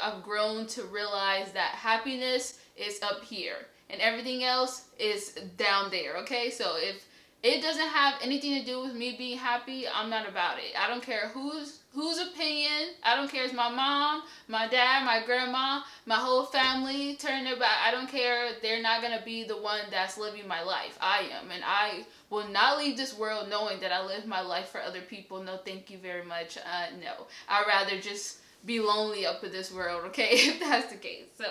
I've grown to realize that happiness is up here and everything else is down there, okay? So if it doesn't have anything to do with me being happy, I'm not about it. I don't care whose opinion. I don't care if it's my mom, my dad, my grandma, my whole family turn their back. I don't care. They're not going to be the one that's living my life. I am. And I will not leave this world knowing that I live my life for other people. No, thank you very much. No. I'd rather just be lonely up in this world, okay? If that's the case. So,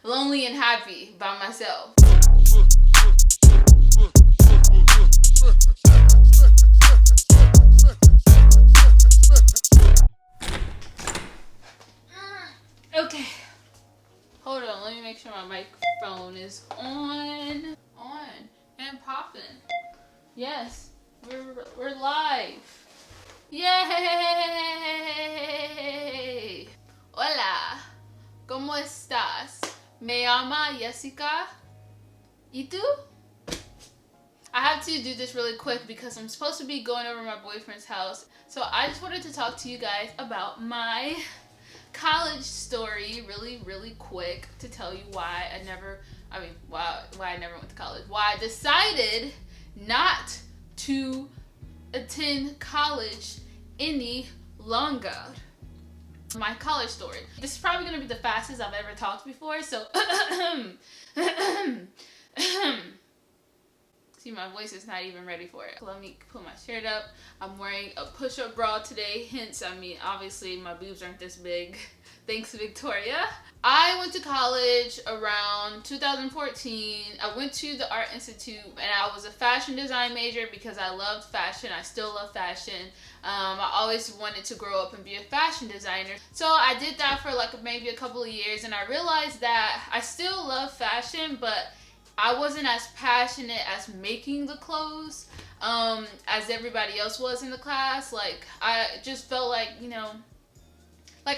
lonely and happy by myself. Okay, hold on, let me make sure my microphone is on and popping. Yes, we're live. Yay! Hola, ¿cómo estás? Me llama Jessica. ¿Y tú? I have to do this really quick because I'm supposed to be going over my boyfriend's house. So I just wanted to talk to you guys about my college story really quick to tell you why I never went to college. Why I decided not to attend college any longer. My college story. This is probably going to be the fastest I've ever talked before, so see, my voice is not even ready for it. Let me put my shirt up. I'm wearing a push-up bra today, hence, obviously my boobs aren't this big. Thanks, Victoria. I went to college around 2014. I went to the Art Institute and I was a fashion design major because I loved fashion. I still love fashion. I always wanted to grow up and be a fashion designer. So I did that for like maybe a couple of years, and I realized that I still love fashion, but I wasn't as passionate as making the clothes as everybody else was in the class. Like, I just felt like,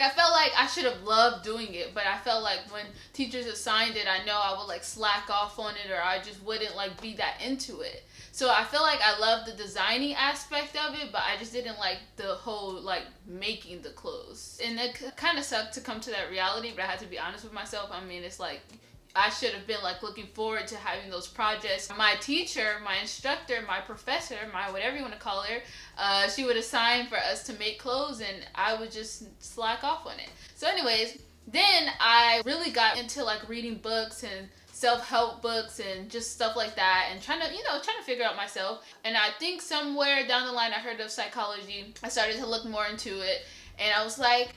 I felt like I should have loved doing it, but I felt like when teachers assigned it, I know I would like slack off on it, or I just wouldn't like be that into it. So I feel like I loved the designing aspect of it, but I just didn't like the whole like making the clothes. And it kind of sucked to come to that reality, but I had to be honest with myself. It's like, I should have been like looking forward to having those projects. My teacher, my instructor, my professor, my whatever you want to call her, she would assign for us to make clothes, and I would just slack off on it. So anyways, then I really got into like reading books and self-help books and just stuff like that, and trying to figure out myself. And I think somewhere down the line I heard of psychology. I started to look more into it, and I was like,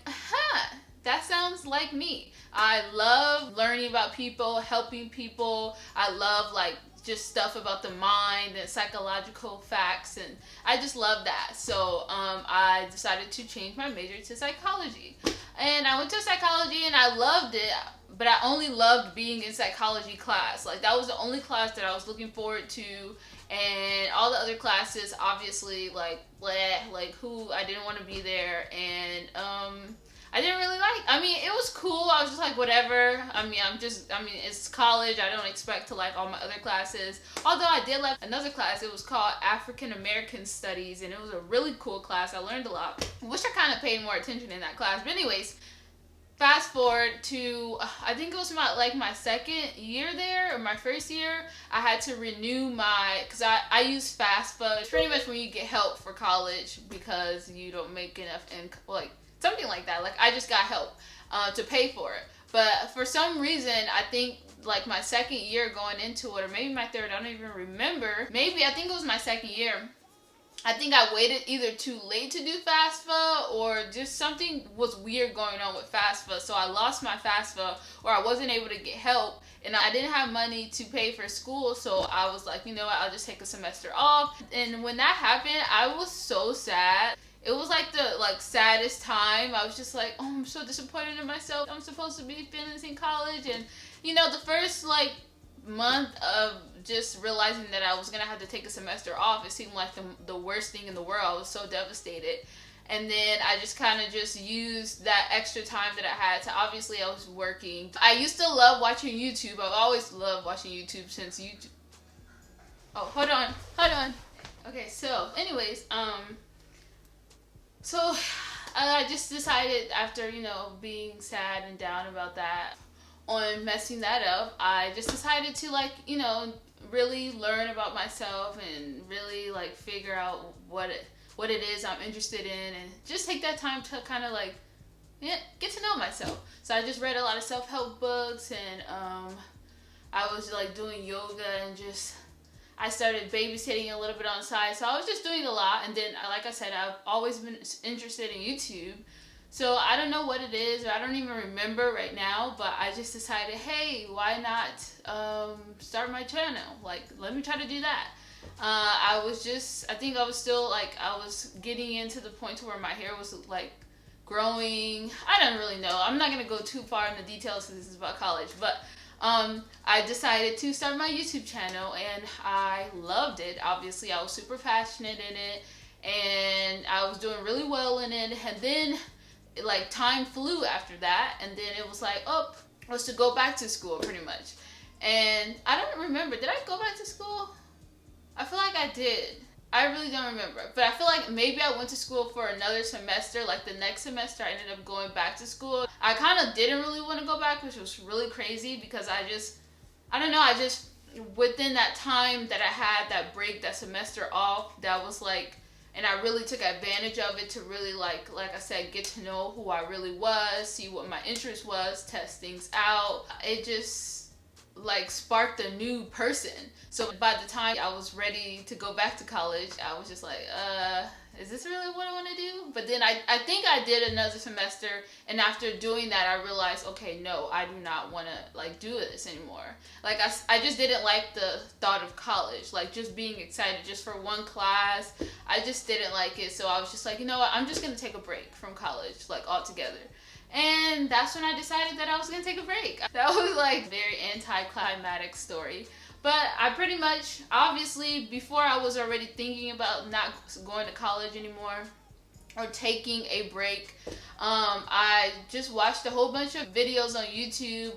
that sounds like me. I love learning about people, helping people. I love like just stuff about the mind and psychological facts, and I just love that. So I decided to change my major to psychology. And I went to psychology and I loved it, but I only loved being in psychology class. Like, that was the only class that I was looking forward to. And all the other classes, obviously, like who I didn't want to be there. And I didn't really like. It was cool. I was just like, whatever. It's college. I don't expect to like all my other classes. Although I did like another class. It was called African American Studies, and it was a really cool class. I learned a lot. I wish I kind of paid more attention in that class. But anyways, fast forward to, I think it was my second year there, or my first year. I had to renew because I use FAFSA. It's pretty much when you get help for college because you don't make enough income, like something like that. Like, I just got help to pay for it. But for some reason, I think like my second year going into it, or maybe my third, I don't even remember. I think it was my second year. I think I waited either too late to do FAFSA, or just something was weird going on with FAFSA. So I lost my FAFSA, or I wasn't able to get help, and I didn't have money to pay for school. So I was like, you know what, I'll just take a semester off. And when that happened, I was so sad. It was like the saddest time. I was just like, oh, I'm so disappointed in myself. I'm supposed to be finishing college, and the first month of just realizing that I was gonna have to take a semester off, it seemed like the worst thing in the world. I was so devastated. And then I just kind of just used that extra time that I had to, obviously I was working. I used to love watching YouTube. I've always loved watching YouTube since YouTube. Oh, hold on. Okay, so anyways, so I just decided after, being sad and down about that, on messing that up, I just decided to really learn about myself and really figure out what it is I'm interested in, and just take that time to kind of get to know myself. So I just read a lot of self-help books, and I was doing yoga, and just I started babysitting a little bit on the side. So I was just doing a lot, and then like I said, I've always been interested in YouTube. So I don't know what it is, or I don't even remember right now, but I just decided, hey, why not start my channel? Let me try to do that. I think I was still I was getting into the point to where my hair was growing. I don't really know. I'm not going to go too far into details because this is about college, but I decided to start my YouTube channel, and I loved it. Obviously, I was super passionate in it, and I was doing really well in it, and then time flew after that, and then it was was to go back to school pretty much. And I don't remember, did I go back to school? I feel like I did. I really don't remember, but I feel like maybe I went to school for another semester. The next semester I ended up going back to school. I kind of didn't really want to go back, which was really crazy, because I don't know, I just within that time that I had that break, that semester off, that was and I really took advantage of it to really like I said, get to know who I really was, see what my interest was, test things out. It just sparked a new person. So by the time I was ready to go back to college, I was just is this really what I want to do? But then I think I did another semester, and after doing that, I realized, okay, no, I do not want to do this anymore. I just didn't like the thought of college, just being excited just for one class. I just didn't like it. So I was just you know what, I'm just going to take a break from college, altogether. And that's when I decided that I was going to take a break. That was a very anticlimactic story. But I pretty much, obviously, before I was already thinking about not going to college anymore or taking a break. I just watched a whole bunch of videos on YouTube,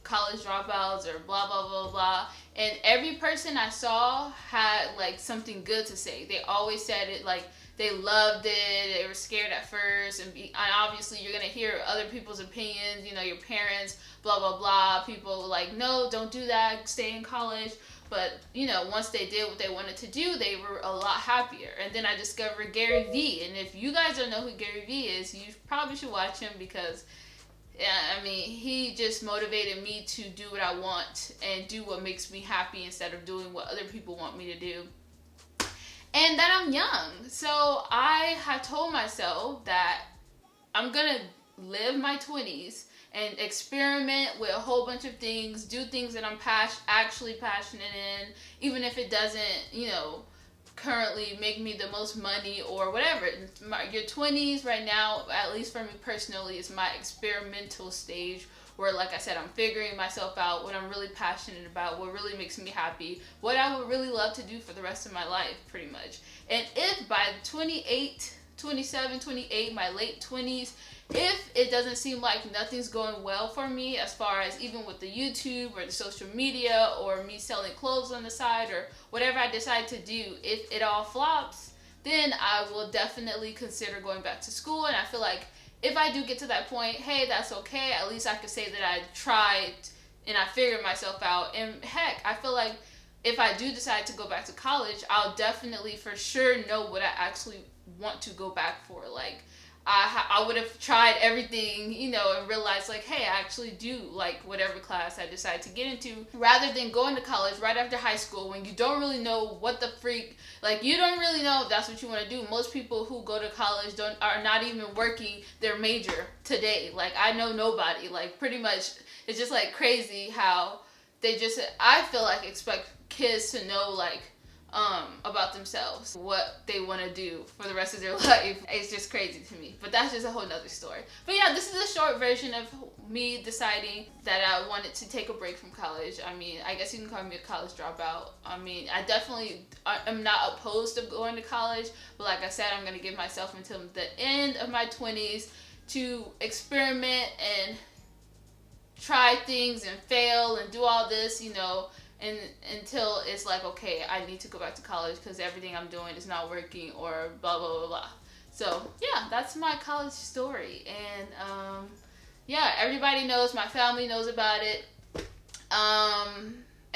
college dropouts or blah, blah, blah, blah. And every person I saw had something good to say. They always said it they loved it, they were scared at first, and obviously you're going to hear other people's opinions, your parents, blah, blah, blah. People no, don't do that, stay in college. But, once they did what they wanted to do, they were a lot happier. And then I discovered Gary Vee. And if you guys don't know who Gary Vee is, you probably should watch him, because, he just motivated me to do what I want and do what makes me happy instead of doing what other people want me to do. And that I'm young. So I have told myself that I'm going to live my 20s and experiment with a whole bunch of things, do things that I'm actually passionate in, even if it doesn't, currently make me the most money or whatever. Your 20s right now, at least for me personally, is my experimental stage, where, I said, I'm figuring myself out, what I'm really passionate about, what really makes me happy, what I would really love to do for the rest of my life, pretty much. And if by 27, 28, my late 20s, if it doesn't seem like nothing's going well for me, as far as even with the YouTube or the social media or me selling clothes on the side or whatever I decide to do, if it all flops, then I will definitely consider going back to school. And I feel like if I do get to that point, hey, that's okay. At least I could say that I tried and I figured myself out. And heck, I feel like if I do decide to go back to college, I'll definitely for sure know what I actually want to go back for. I would have tried everything, and realized hey, I actually do like whatever class I decide to get into, rather than going to college right after high school when you don't really know what the freak, you don't really know if that's what you want to do. Most people who go to college are not even working their major today. I know nobody. Pretty much, it's just crazy how they just, I feel expect kids to know about themselves, what they want to do for the rest of their life. It's just crazy to me, but that's just a whole nother story. But yeah, this is a short version of me deciding that I wanted to take a break from college. I guess you can call me a college dropout. I definitely am not opposed to going to college, but like I said, I'm going to give myself until the end of my 20s to experiment and try things and fail and do all this, and until it's okay, I need to go back to college because everything I'm doing is not working, or blah, blah, blah, blah. So yeah, that's my college story. And yeah, everybody knows, my family knows about it.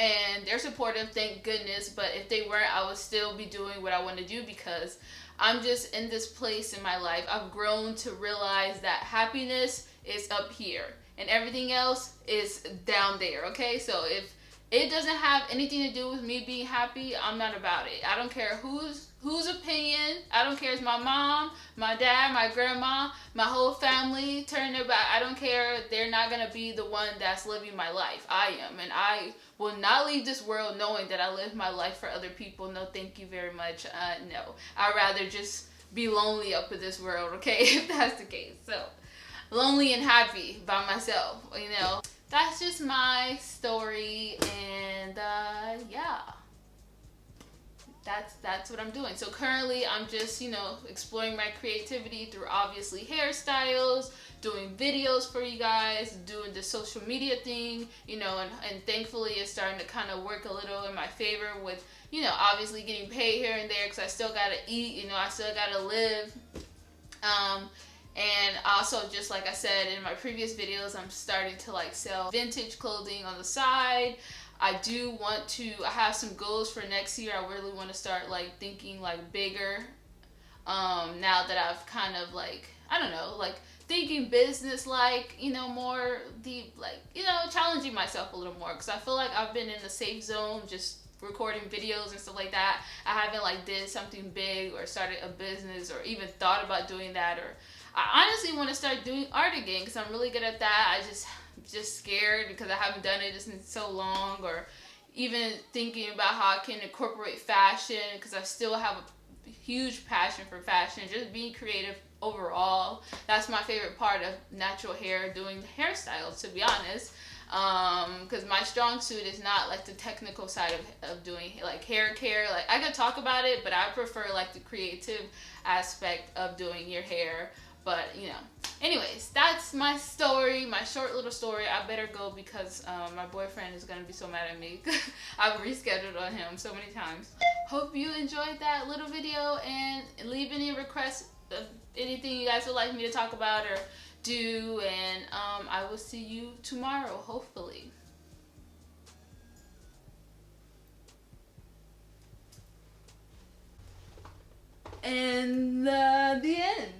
And they're supportive, thank goodness. But if they weren't, I would still be doing what I want to do, because I'm just in this place in my life. I've grown to realize that happiness is up here and everything else is down there. Okay, so if it doesn't have anything to do with me being happy, I'm not about it. I don't care whose opinion. I don't care if it's my mom, my dad, my grandma, my whole family turn their back. I don't care. They're not going to be the one that's living my life. I am. And I will not leave this world knowing that I live my life for other people. No, thank you very much. No. I'd rather just be lonely up in this world, okay, if that's the case. So, lonely and happy by myself, you know. That's just my story, and yeah. That's what I'm doing. So currently I'm just, you know, exploring my creativity through obviously hairstyles, doing videos for you guys, doing the social media thing, you know, and thankfully it's starting to kind of work a little in my favor with, you know, obviously getting paid here and there, because I still gotta eat, you know, I still gotta live. And also, just like I said in my previous videos, I'm starting to like sell vintage clothing on the side. I have some goals for next year. I really want to start like thinking like bigger. Now that I've kind of like, I don't know, like thinking business, like, you know, more deep, like, you know, challenging myself a little more, because I feel like I've been in the safe zone, just recording videos and stuff like that. I haven't like did something big or started a business or even thought about doing that. Or I honestly want to start doing art again, because I'm really good at that. I just scared because I haven't done it in so long, or even thinking about how I can incorporate fashion, because I still have a huge passion for fashion, just being creative overall. That's my favorite part of natural hair, doing hairstyles, to be honest. Because my strong suit is not like the technical side of doing like hair care. Like I could talk about it, but I prefer like the creative aspect of doing your hair. But, you know, anyways, that's my story, my short little story. I better go, because my boyfriend is going to be so mad at me. I've rescheduled on him so many times. Hope you enjoyed that little video, and leave any requests of anything you guys would like me to talk about or do. And I will see you tomorrow, hopefully. And the end.